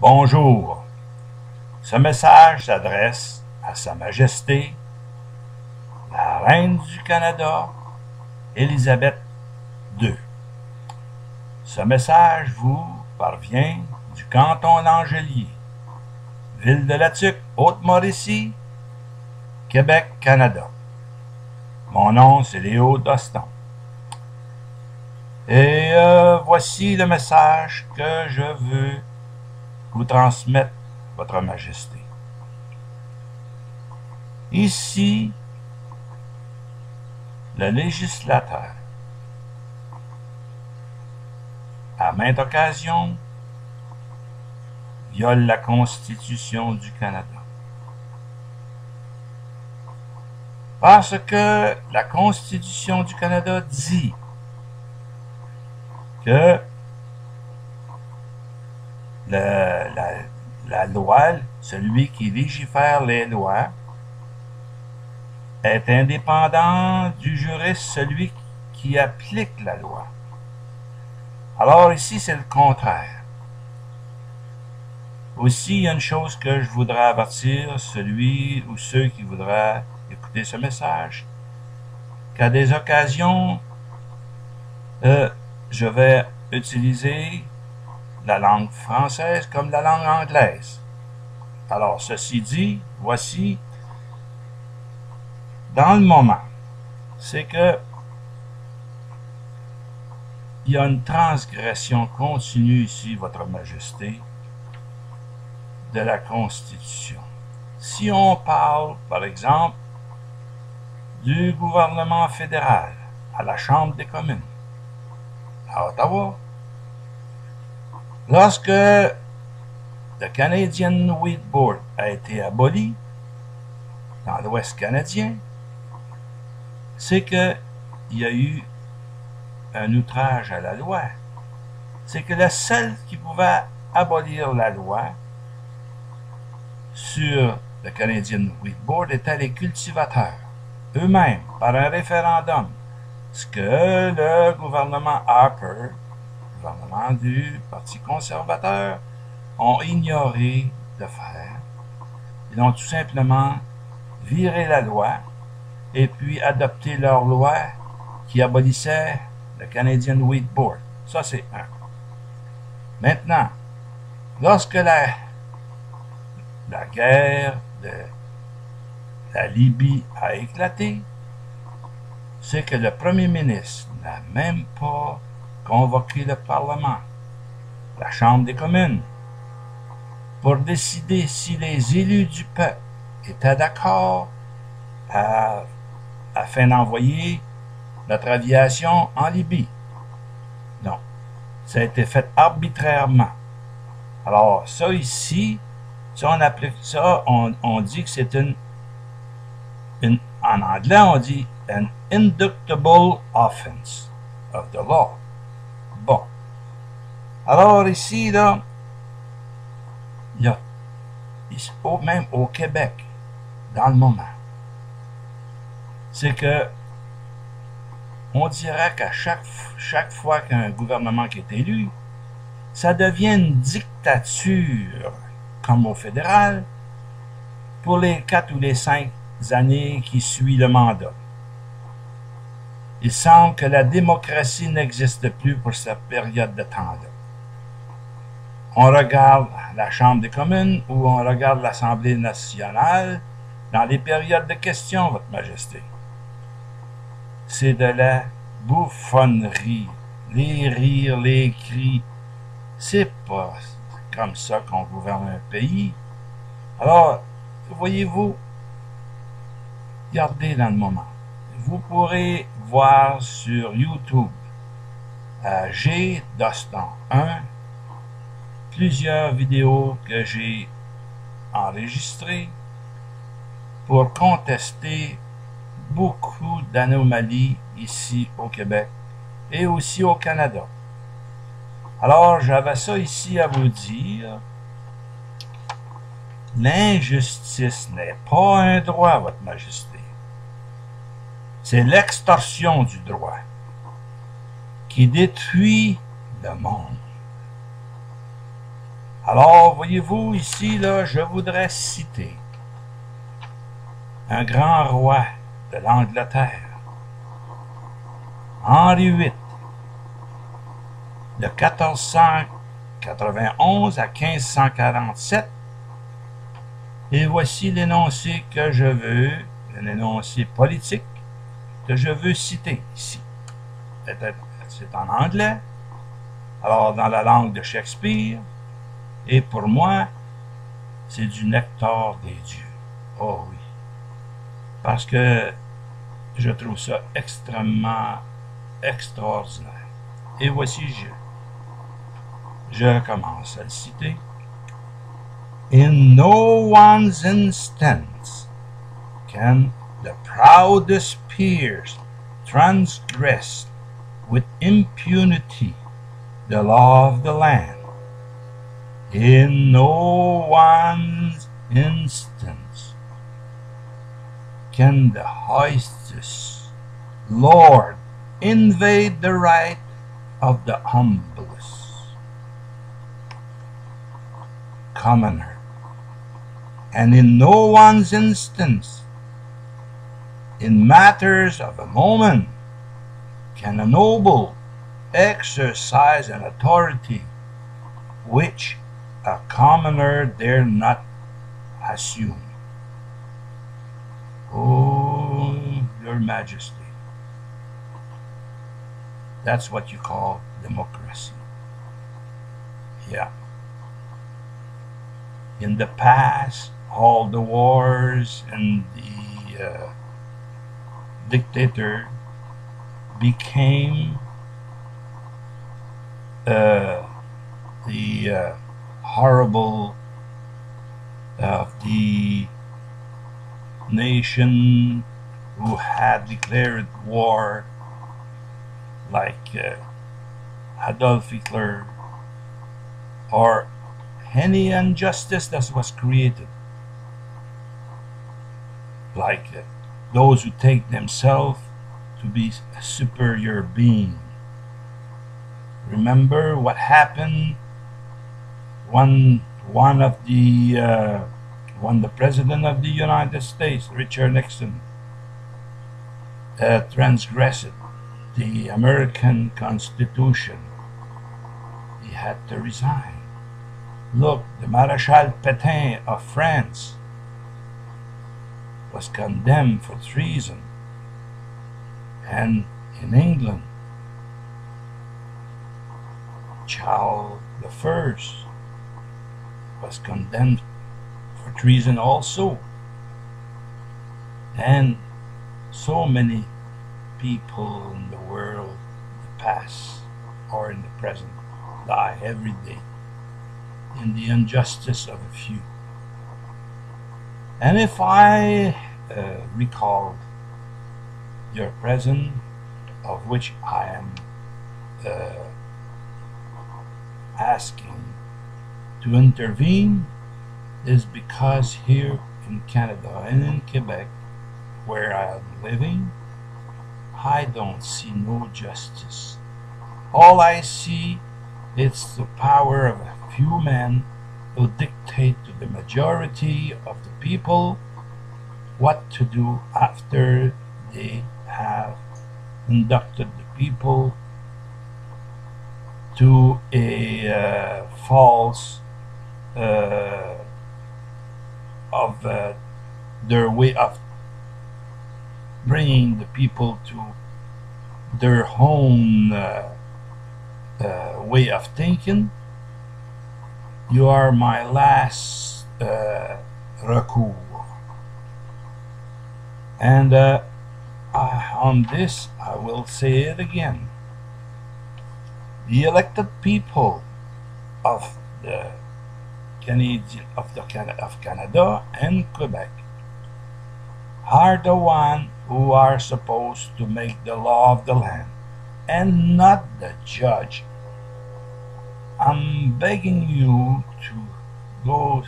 Bonjour. Ce message s'adresse à Sa Majesté, la Reine du Canada, Élisabeth II. Ce message vous parvient du canton L'Angelier, ville de La Tuque, Haute-Mauricie, Québec, Canada. Mon nom, c'est Léo Doston. Et voici le message que je veux vous transmettre, Votre Majesté. Ici, le législateur, à maintes occasions, viole la Constitution du Canada. Parce que la Constitution du Canada dit que la loi, celui qui légifère les lois, est indépendant du juriste, celui qui applique la loi. Alors ici, c'est le contraire. Aussi, il y a une chose que je voudrais avertir celui ou ceux qui voudraient écouter ce message, qu'à des occasions, je vais utiliser la langue française comme la langue anglaise. Alors, ceci dit, voici, dans le moment, c'est que il y a une transgression continue ici, Votre Majesté, de la Constitution. Si on parle, par exemple, du gouvernement fédéral à la Chambre des communes, à Ottawa, lorsque le Canadian Wheat Board a été aboli dans l'Ouest canadien, c'est qu'il y a eu un outrage à la loi. C'est que le seul qui pouvait abolir la loi sur le Canadian Wheat Board étaient les cultivateurs eux-mêmes, par un référendum. Ce que le gouvernement Harper, le gouvernement du Parti conservateur, ont ignoré de faire. Ils ont tout simplement viré la loi et puis adopté leur loi qui abolissait le Canadian Wheat Board. Ça, c'est un. Maintenant, lorsque la guerre de la Libye a éclaté, c'est que le premier ministre n'a même pas convoqué le Parlement, la Chambre des communes, pour décider si les élus du peuple étaient d'accord afin d'envoyer notre aviation en Libye. Non. Ça a été fait arbitrairement. Alors, ça ici, ça on applique ça, on dit que c'est en anglais, on dit an inductible offense of the law. Bon. Alors ici, là, il y a, même au Québec, dans le moment, c'est que on dirait qu'à chaque fois qu'un gouvernement qui est élu, ça devient une dictature, comme au fédéral, pour les 4 ou les 5 années qui suivent le mandat. Il semble que la démocratie n'existe plus pour cette période de temps-là. On regarde la Chambre des communes ou on regarde l'Assemblée nationale dans les périodes de questions, Votre Majesté. C'est de la bouffonnerie. Les rires, les cris. C'est pas comme ça qu'on gouverne un pays. Alors, voyez-vous, regardez dans le moment. Vous pourrez voir sur YouTube G. Doston 1 plusieurs vidéos que j'ai enregistrées pour contester beaucoup d'anomalies ici au Québec et aussi au Canada. Alors, j'avais ça ici à vous dire. L'injustice n'est pas un droit, Votre Majesté. C'est l'extorsion du droit qui détruit le monde. Alors, voyez-vous, ici, là, je voudrais citer un grand roi de l'Angleterre, Henri VIII, de 1491 à 1547. Et voici l'énoncé que je veux, un énoncé politique que je veux citer ici. C'est en anglais, alors dans la langue de Shakespeare, et pour moi, c'est du nectar des dieux. Oh oui. Parce que je trouve ça extrêmement extraordinaire. Et voici, je recommence à le citer. In no one's instance can the proudest peers transgress with impunity the law of the land. In no one's instance can the highest Lord invade the right of the humblest commoner, and in no one's instance, in matters of a moment, can a noble exercise an authority which a commoner dare not assume. Oh, your majesty. That's what you call democracy. Yeah. In the past, all the wars and the dictator became the horrible of the nation who had declared war, like Adolf Hitler, or any injustice that was created, like those who take themselves to be a superior being. Remember what happened when the President of the United States, Richard Nixon, transgressed the American Constitution. He had to resign. Look, the Maréchal Pétain of France was condemned for treason. And in England, Charles I was condemned for treason also. And so many people in the world, in the past or in the present, die every day in the injustice of a few. And if I recall your present, of which I am asking to intervene, is because here in Canada and in Quebec, where I am living, I don't see no justice. All I see is the power of a few men who dictate to the majority of the people what to do after they have inducted the people to a false of their way of bringing the people to their own way of thinking. You are my last recours. And on this, I will say it again. The elected people of the Canada and Quebec are the ones who are supposed to make the law of the land, and not the judge. I'm begging you to go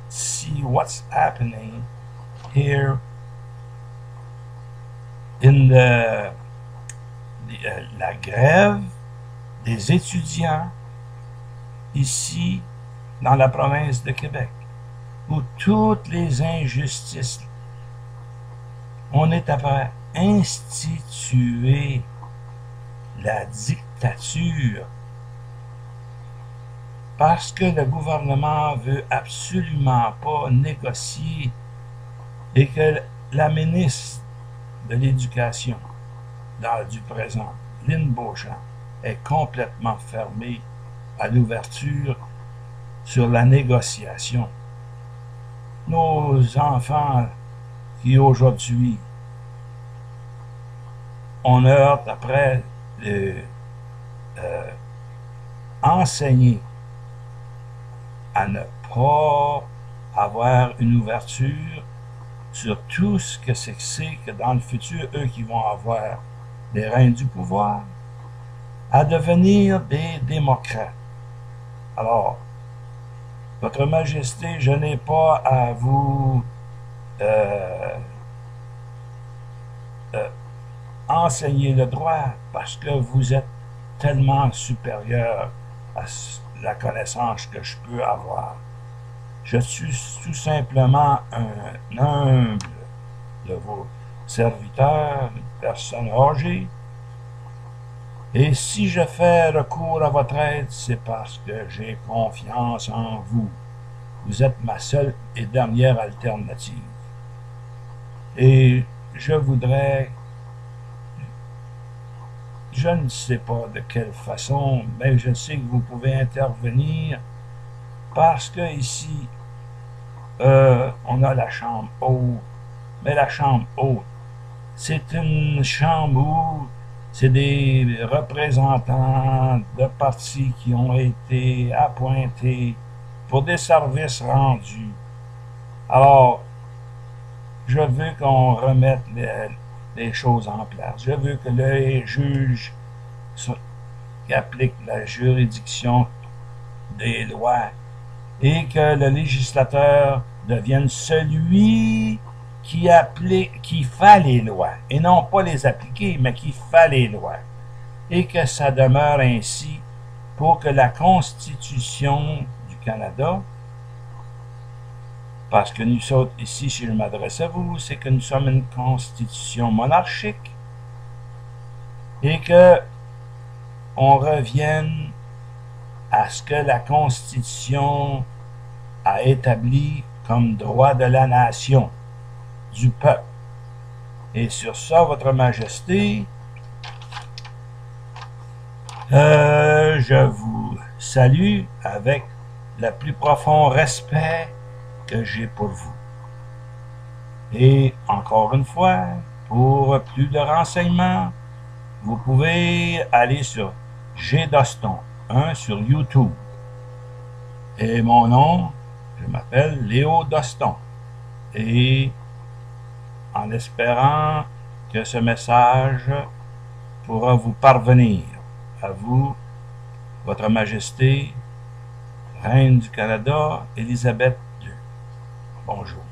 see what's happening here in la grève des étudiants ici dans la province de Québec, où toutes les injustices, on est après instituer la dictature parce que le gouvernement veut absolument pas négocier et que la ministre de l'Éducation du présent, Lynn Beauchamp, est complètement fermée à l'ouverture sur la négociation. Nos enfants qui aujourd'hui on heurte après enseigner à ne pas avoir une ouverture sur tout ce que c'est que dans le futur, eux qui vont avoir les rênes du pouvoir, à devenir des démocrates. Alors, Votre Majesté, je n'ai pas à vous enseigner le droit parce que vous êtes tellement supérieur à la connaissance que je peux avoir. Je suis tout simplement un humble de vos serviteurs, une personne âgée. Et si je fais recours à votre aide, c'est parce que j'ai confiance en vous. Vous êtes ma seule et dernière alternative. Et je voudrais, je ne sais pas de quelle façon, mais je sais que vous pouvez intervenir parce que ici, on a la chambre haute. Mais la chambre haute, c'est une chambre où c'est des représentants de partis qui ont été appointés pour des services rendus. Alors, je veux qu'on remette les choses en place. Je veux que les juges qui appliquent la juridiction des lois et que le législateur devienne celui qui fait les lois, et non pas les appliquer, mais qui fait les lois, et que ça demeure ainsi pour que la Constitution du Canada, parce que nous sommes ici, si je m'adresse à vous, c'est que nous sommes une Constitution monarchique, et que on revienne à ce que la Constitution a établi comme droit de la nation, du peuple. Et sur ça, Votre Majesté, je vous salue avec le plus profond respect que j'ai pour vous. Et encore une fois, pour plus de renseignements, vous pouvez aller sur G. Doston 1 sur YouTube. Et mon nom, je m'appelle Léo Doston. Et en espérant que ce message pourra vous parvenir, à vous, Votre Majesté, Reine du Canada, Élisabeth II. Bonjour.